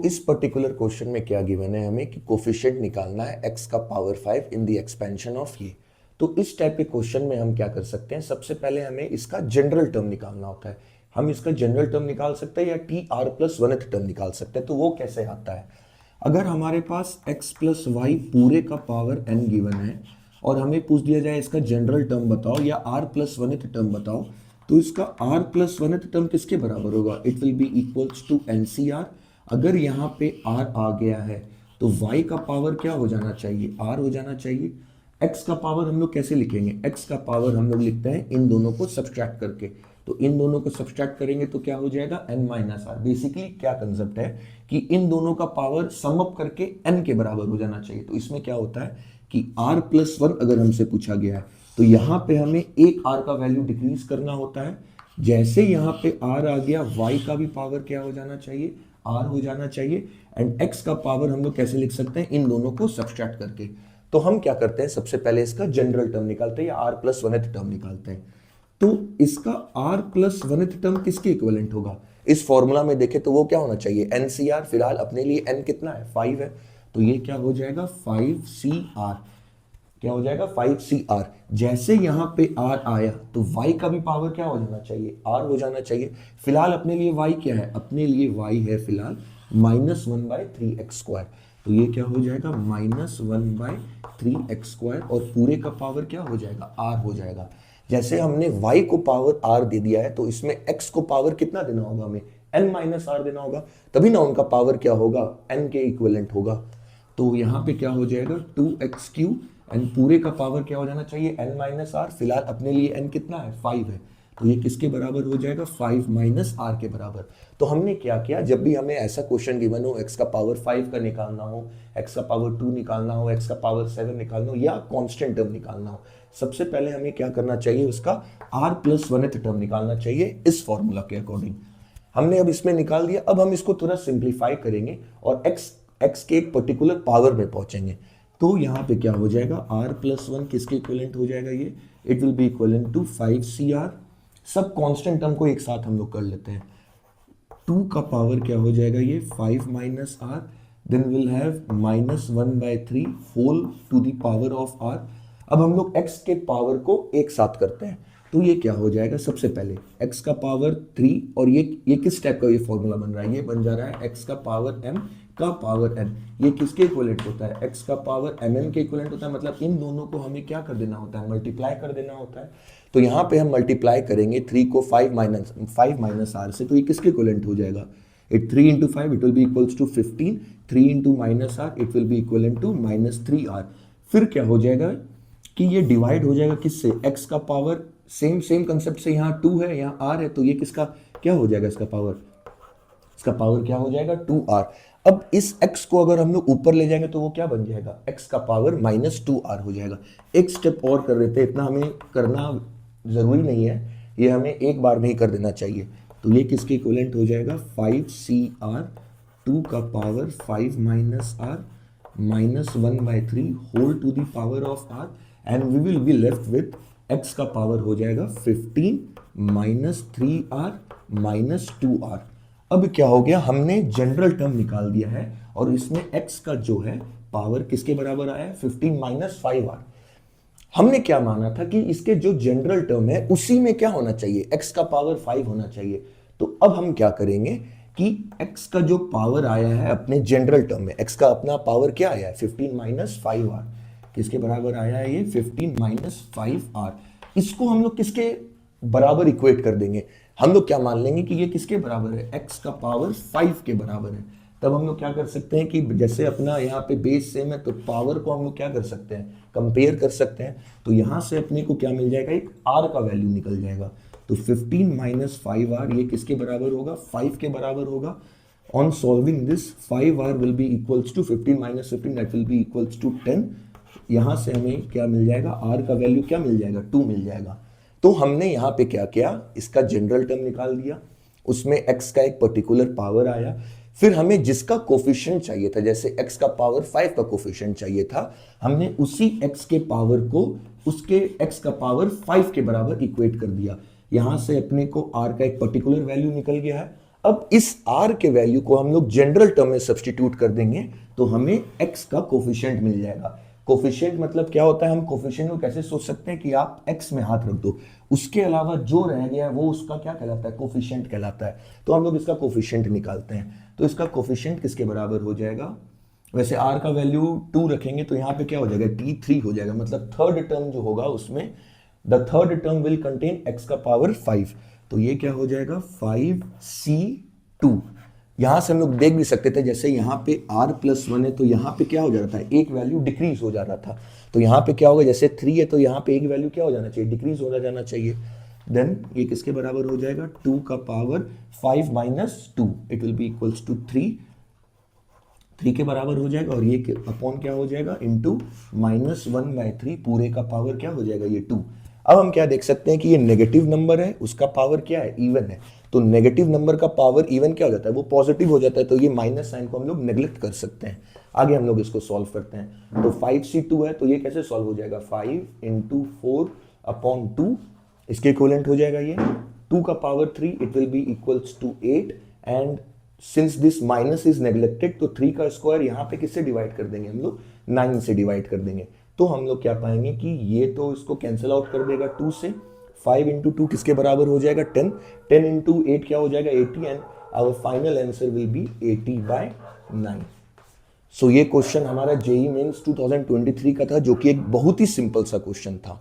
इस particular question में क्या गिवन है हमें कि कोफिशिएंट निकालना है x का power 5 in the expansion of ये। तो इस टाइप के क्वेश्चन में हम क्या कर सकते हैं, सबसे पहले हमें इसका जनरल टर्म निकालना होता है। हम इसका जनरल टर्म निकाल सकते हैं या टी आर प्लस वनथ टर्म निकाल सकते हैं। तो वो कैसे आता है, अगर हमारे पास x प्लस वाई पूरे का पावर n गिवन है और हमें पूछ दिया जाए इसका जनरल टर्म बताओ या r प्लस वनथ टर्म बताओ, तो इसका r प्लस वनथ टर्म किसके बराबर होगा, it will be equals to NCR। अगर यहाँ पे r आ गया है तो y का पावर क्या हो जाना चाहिए, r हो जाना चाहिए। x का पावर हम लोग कैसे लिखेंगे, x का पावर हम लोग लिखते हैं इन दोनों को सब्सट्रैक्ट करके। तो इन दोनों को सब्सट्रैक्ट करेंगे तो क्या हो जाएगा n माइनस आर। बेसिकली क्या कंसेप्ट है कि इन दोनों का पावर सम अप करके n के बराबर हो जाना चाहिए। तो इसमें क्या होता है कि r प्लस वन अगर हमसे पूछा गया है तो यहाँ पे हमें एक r का वैल्यू डिक्रीज करना होता है। जैसे यहाँ पे r आ गया, y का भी पावर क्या हो जाना चाहिए, r हो जाना चाहिए। एंड x का पावर हम लोग कैसे लिख सकते हैं, इन दोनों को सब्सट्रैक्ट करके। तो हम क्या करते हैं, सबसे पहले इसका जनरल टर्म निकालते हैं या r प्लस वनथ टर्म निकालते हैं। तो इसका r प्लस वनथ टर्म किसके इक्विवेलेंट होगा, इस फॉर्मूला में देखें तो वो क्या होना चाहिए, NCR। फिलहाल अपने लिए n कितना है, 5 है, तो ये क्या हो जाएगा 5CR। क्या हो जाएगा 5CR। जैसे यहाँ पे r आया तो y का भी पावर क्या हो जाना चाहिए, r हो जाना चाहिए। फिलहाल अपने लिए y क्या है, अपने लिए y है फिलहाल -1/3x²। तो ये क्या हो जाएगा -1/3x² और पूरे का पावर क्या हो जाएगा, r हो जाएगा। जैसे हमने y को पावर r दे दिया है तो इसमें x को पावर कितना देना होगा, हमें n-r देना होगा, तभी ना उनका पावर क्या होगा, n के इक्विवेलेंट होगा। तो यहाँ पे क्या हो जाएगा 2x³ एंड पूरे का पावर क्या हो जाना चाहिए n-r। फिलहाल अपने लिए n कितना है, 5 है, तो ये किसके बराबर हो जाएगा 5 - r के बराबर। तो हमने क्या किया, जब भी हमें ऐसा क्वेश्चन गिवन हो x का पावर 5 का निकालना हो, x का पावर 2 निकालना हो, x का पावर 7 निकालना हो या कांस्टेंट टर्म निकालना हो, सबसे पहले हमें क्या करना चाहिए, उसका r प्लस वनथ टर्म निकालना चाहिए इस फॉर्मूला के अकॉर्डिंग। हमने अब इसमें निकाल दिया, अब हम इसको थोड़ा सिंप्लीफाई करेंगे और x के एक पर्टिकुलर पावर में पहुंचेंगे। तो यहाँ पे क्या हो जाएगा, r प्लस वन किसके इक्विवेलेंट हो जाएगा, ये it will be equivalent to 5CR। सब कांस्टेंट टर्म को एक साथ हम लोग कर लेते हैं। 2 का पावर क्या हो जाएगा, ये 5 - r, then will have -1/3 whole to the power of r। अब हम लोग x के पावर को एक साथ करते हैं तो ये क्या हो जाएगा, सबसे पहले x का पावर 3 और ये किस टाइप का ये फॉर्मूला बन रहा है, ये बन जा रहा है x का पावर m का पावर n। ये किसके इक्विवेलेंट होता है, x का पावर mm के इक्विवेलेंट होता है। मतलब इन दोनों को हमें क्या कर देना होता है, मल्टीप्लाई कर देना होता है। तो यहाँ पे हम मल्टीप्लाई करेंगे 3 को 5 - r से, तो ये किसके इक्विवेलेंट हो जाएगा, it 3 × 5 it will be equals to 15, 3 × -r it will be equivalent to -3r। फिर क्या हो जाएगा कि ये डिवाइड हो जाएगा किससे, x का पावर सेम कंसेप्ट से, यहाँ 2 है यहाँ r है, तो ये किसका क्या हो जाएगा, इसका पावर क्या हो जाएगा 2r। अब इस x को अगर हम लोग ऊपर ले जाएंगे तो वो क्या बन जाएगा, x का पावर -2r हो जाएगा। एक स्टेप और कर देते हैं, इतना हमें करना जरूरी नहीं है, ये हमें एक बार में ही कर देना चाहिए। तो ये किसके इक्विवेलेंट हो जाएगा 5CR, 2 का power 5 - r -1/3 whole to the power of r and we will be left with x का पावर हो जाएगा 15 - 3r -2r। अब क्या हो गया, हमने जनरल टर्म निकाल दिया है और इसमें x का जो है पावर किसके बराबर आया है, 15 - 5r। हमने क्या माना था कि इसके जो जनरल टर्म है उसी में क्या होना चाहिए, x का पावर 5 होना चाहिए। तो अब हम क्या करेंगे कि x का जो पावर आया है अपने जनरल टर्म में, x का अपना पावर क्या आया है 15 - 5r, किसके बराबर आया है ये 15 - 5r। इसको हम लोग किसके बराबर इक्वेट कर देंगे, हम लोग क्या मान लेंगे कि ये किसके बराबर है, x का पावर 5 के बराबर है। तब हम लोग क्या कर सकते हैं कि जैसे अपना यहाँ पे बेस सेम है तो पावर को हम लोग क्या कर सकते हैं, कंपेयर कर सकते हैं। तो यहाँ से अपने को क्या मिल जाएगा, एक r का वैल्यू निकल जाएगा। तो 15 - 5r ये किसके बराबर होगा, 5 के बराबर होगा। On solving this 5r will be equals to 15 - 15 that will be equals to 10। यहाँ से हमें क्या मिल जाएगा, r का वैल्यू क्या मिल जाएगा, 2 मिल जाएगा। तो हमने यहाँ पे क्या किया, इसका जनरल टर्म निकाल दिया, उसमें x का एक पर्टिकुलर पावर आया। फिर हमें जिसका कोफिशिएंट चाहिए था, जैसे x का पावर 5 का कोफिशिएंट चाहिए था, हमने उसी x के पावर को उसके x का पावर 5 के बराबर इक्वेट कर दिया। यहां से अपने को r का एक पर्टिकुलर वैल्यू निकल गया है। अब इस r के वैल्यू को हम लोग जनरल टर्म में सब्स्टिट्यूट कर देंगे तो हमें x का कोफिशिएंट मिल जाएगा। कोफिशिएंट मतलब क्या होता है, हम कोफिशिएंट को कैसे सोच सकते हैं कि आप x में हाथ रख दो, उसके अलावा जो रह गया है वो उसका क्या कहलाता है, कोफिशिएंट कहलाता है। तो हम लोग इसका कोफिशिएंट निकालते हैं, तो इसका कोफिशिएंट किसके बराबर हो जाएगा, वैसे r का वैल्यू 2 रखेंगे तो यहाँ पे क्या हो जाएगा, t3 हो जाएगा, मतलब थर्ड टर्म जो होगा उसमें the third term will contain x का पावर 5, तो ये क्या हो जाएगा 5c2। यहां से हम लोग देख भी सकते थे, जैसे यहाँ पे r+1 है तो यहाँ पे क्या हो जा रहा था, एक वैल्यू डिक्रीज हो जा रहा था, तो यहाँ पे क्या होगा, जैसे 3 है तो यहाँ पे एक वैल्यू क्या हो जाना चाहिए, डिक्रीज हो जाना चाहिए। देन ये किसके बराबर हो जाएगा, 2 का power 5 - 2, it will be equals to 3 के बराबर हो जाएगा, और ये अपॉन क्या हो जाएगा, इंटू -1/3, पूरे का पावर क्या हो जाएगा, ये 2। अब हम क्या देख सकते हैं कि ये नेगेटिव नंबर है, उसका पावर क्या है, इवन है, तो नेगेटिव नंबर का पावर इवन क्या हो जाता है, वो पॉजिटिव हो जाता है, तो ये माइनस साइन को हम लोग नेग्लेक्ट कर सकते हैं। आगे हम लोग इसको सॉल्व करते हैं, तो 5c2 है तो ये कैसे सॉल्व हो जाएगा, 5 × 4/2, इसके इक्विवेलेंट हो जाएगा ये 2 का power 3, it will be equals to 8, and since this minus is neglected तो 3 का स्क्वायर यहाँ पे किससे डिवाइड कर देंगे हम लोग, 9 से डिवाइड कर देंगे, तो हम लोग क्या पाएंगे कि ये तो इसको कैंसिल आउट कर देगा 2 से, 5 × 2 किसके बराबर हो जाएगा, 10, 10 × 8 क्या हो जाएगा 80, and our final answer will be 80/9। So ये क्वेश्चन हमारा जेईई मेंस 2023 का था, जो कि एक बहुत ही सिंपल सा क्वेश्चन था।